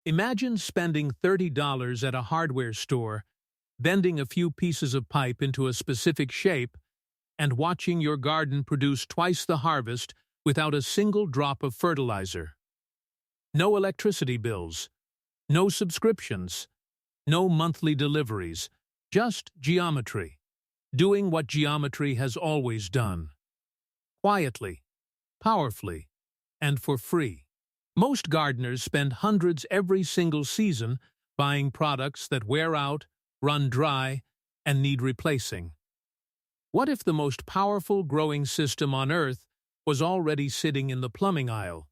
Imagine spending $30 at a hardware store, bending a few pieces of pipe into a specific shape, and watching your garden produce twice the harvest without a single drop of fertilizer. No electricity bills, no subscriptions, no monthly deliveries, just geometry, doing what geometry has always done. Quietly, powerfully, and for free. Most gardeners spend hundreds every single season buying products that wear out, run dry, and need replacing. What if the most powerful growing system on Earth was already sitting in the plumbing aisle,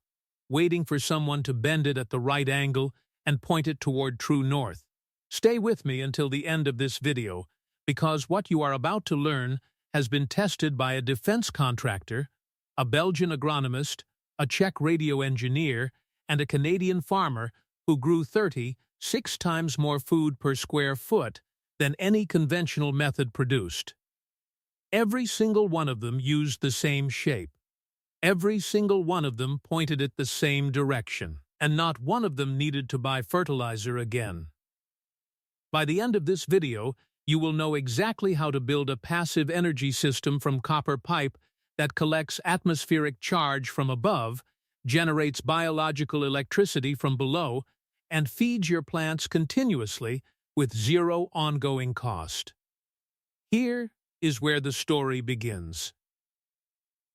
waiting for someone to bend it at the right angle and point it toward true north? Stay with me until the end of this video, because what you are about to learn has been tested by a defense contractor, a Belgian agronomist, a Czech radio engineer, and a Canadian farmer who grew 36 times more food per square foot than any conventional method produced. Every single one of them used the same shape. Every single one of them pointed it the same direction, and not one of them needed to buy fertilizer again. By the end of this video, you will know exactly how to build a passive energy system from copper pipe that collects atmospheric charge from above, generates biological electricity from below, and feeds your plants continuously with zero ongoing cost. Here is where the story begins.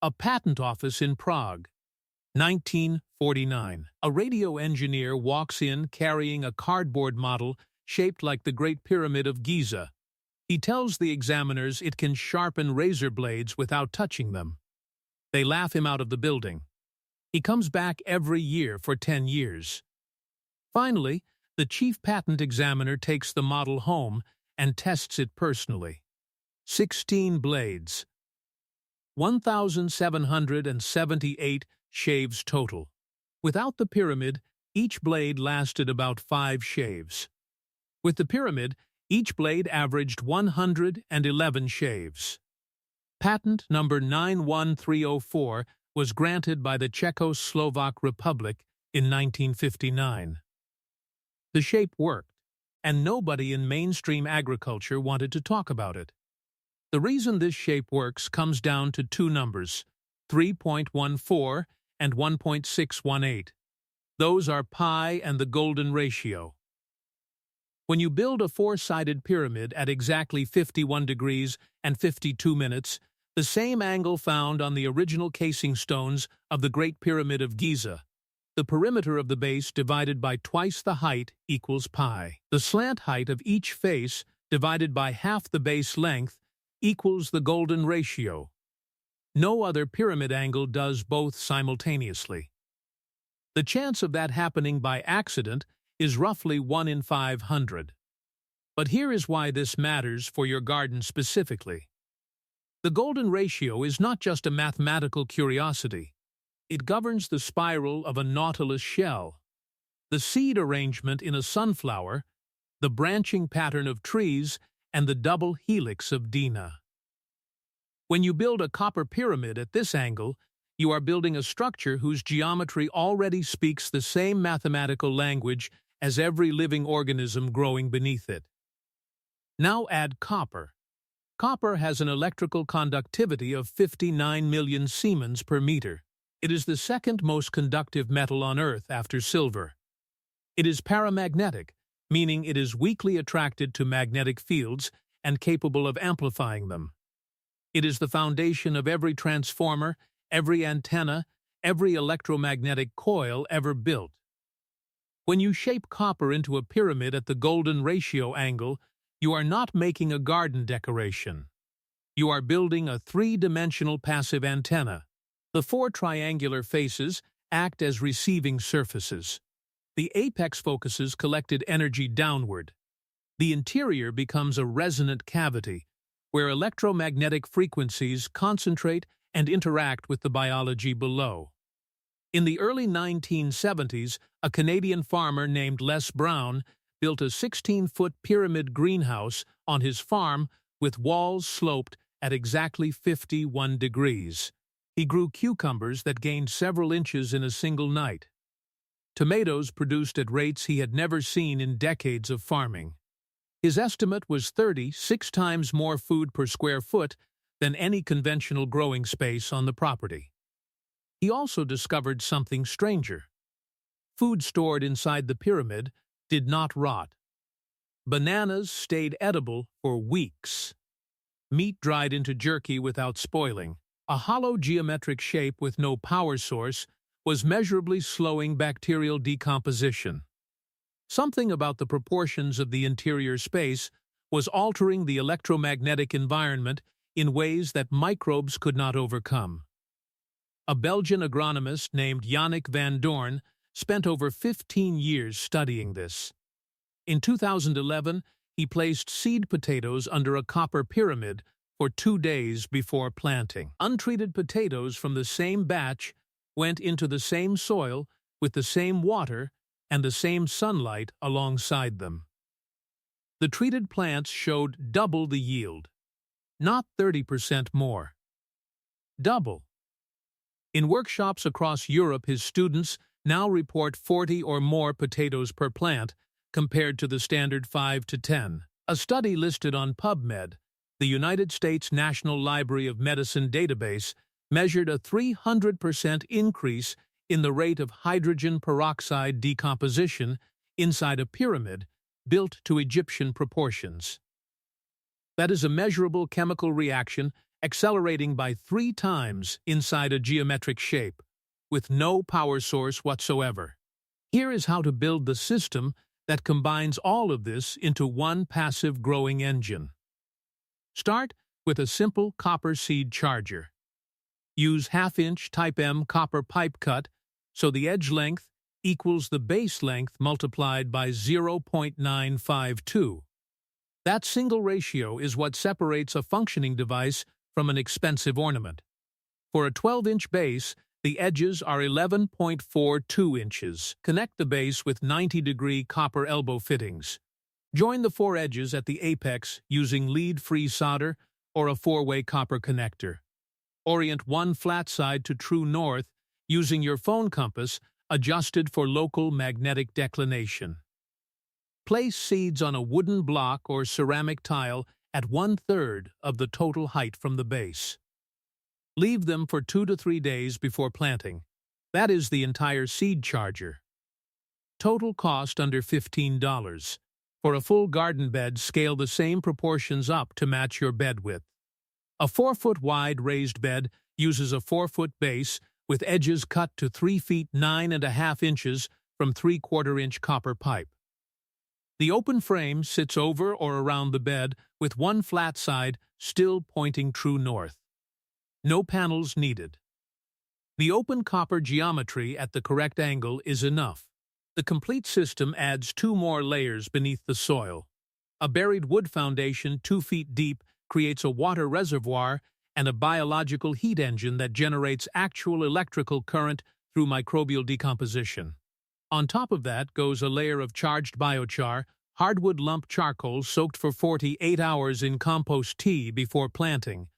A patent office in Prague, 1949. A radio engineer walks in carrying a cardboard model shaped like the Great Pyramid of Giza. He tells the examiners it can sharpen razor blades without touching them. They laugh him out of the building. He comes back every year for 10 years. Finally, the chief patent examiner takes the model home and tests it personally. 16 blades. 1,778 shaves total. Without the pyramid, each blade lasted about 5 shaves. With the pyramid, each blade averaged 111 shaves. Patent number 91304 was granted by the Czechoslovak Republic in 1959. The shape worked, and nobody in mainstream agriculture wanted to talk about it. The reason this shape works comes down to two numbers, 3.14 and 1.618. Those are pi and the golden ratio. When you build a four-sided pyramid at exactly 51 degrees and 52 minutes, the same angle found on the original casing stones of the Great Pyramid of Giza, the perimeter of the base divided by twice the height equals pi. The slant height of each face divided by half the base length equals the golden ratio. No other pyramid angle does both simultaneously. The chance of that happening by accident is roughly 1 in 500. But here is why this matters for your garden specifically. The golden ratio is not just a mathematical curiosity. It governs the spiral of a nautilus shell, the seed arrangement in a sunflower, the branching pattern of trees, and the double helix of Dina. When you build a copper pyramid at this angle, you are building a structure whose geometry already speaks the same mathematical language as every living organism growing beneath it. Now add copper. Copper has an electrical conductivity of 59 million Siemens per meter. It is the second most conductive metal on Earth after silver. It is paramagnetic, meaning it is weakly attracted to magnetic fields and capable of amplifying them. It is the foundation of every transformer, every antenna, every electromagnetic coil ever built. When you shape copper into a pyramid at the golden ratio angle, you are not making a garden decoration. You are building a three-dimensional passive antenna. The four triangular faces act as receiving surfaces. The apex focuses collected energy downward. The interior becomes a resonant cavity, where electromagnetic frequencies concentrate and interact with the biology below. In the early 1970s, a Canadian farmer named Les Brown built a 16-foot pyramid greenhouse on his farm with walls sloped at exactly 51 degrees. He grew cucumbers that gained several inches in a single night. tomatoes produced at rates he had never seen in decades of farming. His estimate was 36 times more food per square foot than any conventional growing space on the property. He also discovered something stranger. Food stored inside the pyramid did not rot. Bananas stayed edible for weeks. Meat dried into jerky without spoiling. A hollow geometric shape with no power source was measurably slowing bacterial decomposition. Something about the proportions of the interior space was altering the electromagnetic environment in ways that microbes could not overcome. A Belgian agronomist named Yannick van Doorn spent over 15 years studying this. In 2011, he placed seed potatoes under a copper pyramid for 2 days before planting. Untreated potatoes from the same batch went into the same soil with the same water and the same sunlight alongside them. The treated plants showed double the yield, not 30% more. Double. In workshops across Europe, his students now report 40 or more potatoes per plant, compared to the standard 5 to 10. A study listed on PubMed, the United States National Library of Medicine database, measured a 300% increase in the rate of hydrogen peroxide decomposition inside a pyramid built to Egyptian proportions. That is a measurable chemical reaction accelerating by 3 times inside a geometric shape, with no power source whatsoever. Here is how to build the system that combines all of this into one passive growing engine. Start with a simple copper seed charger. Use 1/2-inch Type M copper pipe cut so the edge length equals the base length multiplied by 0.952. That single ratio is what separates a functioning device from an expensive ornament. For a 12-inch base, the edges are 11.42 inches. Connect the base with 90-degree copper elbow fittings. Join the 4 edges at the apex using lead-free solder or a 4-way copper connector. Orient one flat side to true north using your phone compass adjusted for local magnetic declination. Place seeds on a wooden block or ceramic tile at 1/3 of the total height from the base. Leave them for 2 to 3 days before planting. That is the entire seed charger. Total cost under $15. For a full garden bed, scale the same proportions up to match your bed width. A 4-foot-wide raised bed uses a 4-foot base with edges cut to 3 feet 9.5 inches from 3/4-inch copper pipe. The open frame sits over or around the bed with one flat side still pointing true north. No panels needed. The open copper geometry at the correct angle is enough. The complete system adds 2 more layers beneath the soil. A buried wood foundation 2 feet deep creates a water reservoir and a biological heat engine that generates actual electrical current through microbial decomposition. On top of that goes a layer of charged biochar, hardwood lump charcoal soaked for 48 hours in compost tea before planting,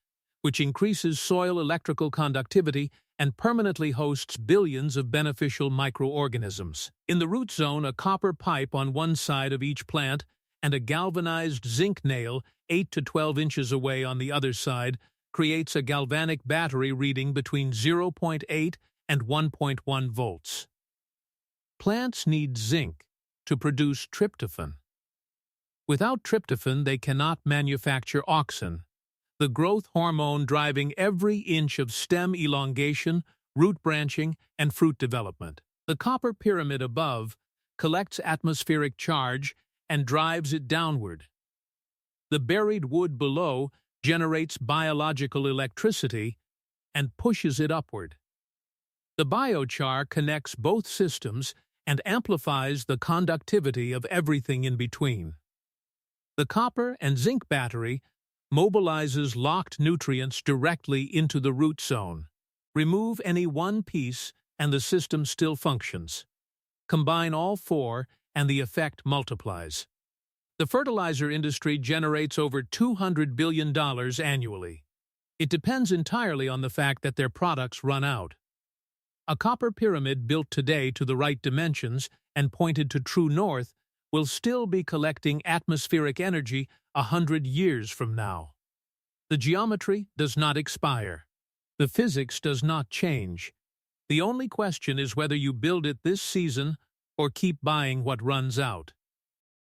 which increases soil electrical conductivity and permanently hosts billions of beneficial microorganisms. In the root zone, a copper pipe on one side of each plant and a galvanized zinc nail 8 to 12 inches away on the other side creates a galvanic battery reading between 0.8 and 1.1 volts. Plants need zinc to produce tryptophan. Without tryptophan, they cannot manufacture auxin, the growth hormone driving every inch of stem elongation, root branching, and fruit development. The copper pyramid above collects atmospheric charge and drives it downward. The buried wood below generates biological electricity and pushes it upward. The biochar connects both systems and amplifies the conductivity of everything in between. The copper and zinc battery mobilizes locked nutrients directly into the root zone. Remove any one piece and the system still functions. Combine all 4 and the effect multiplies. The fertilizer industry generates over $200 billion annually. It depends entirely on the fact that their products run out. A copper pyramid built today to the right dimensions and pointed to true north will still be collecting atmospheric energy 100 years from now. The geometry does not expire. The physics does not change. The only question is whether you build it this season or keep buying what runs out.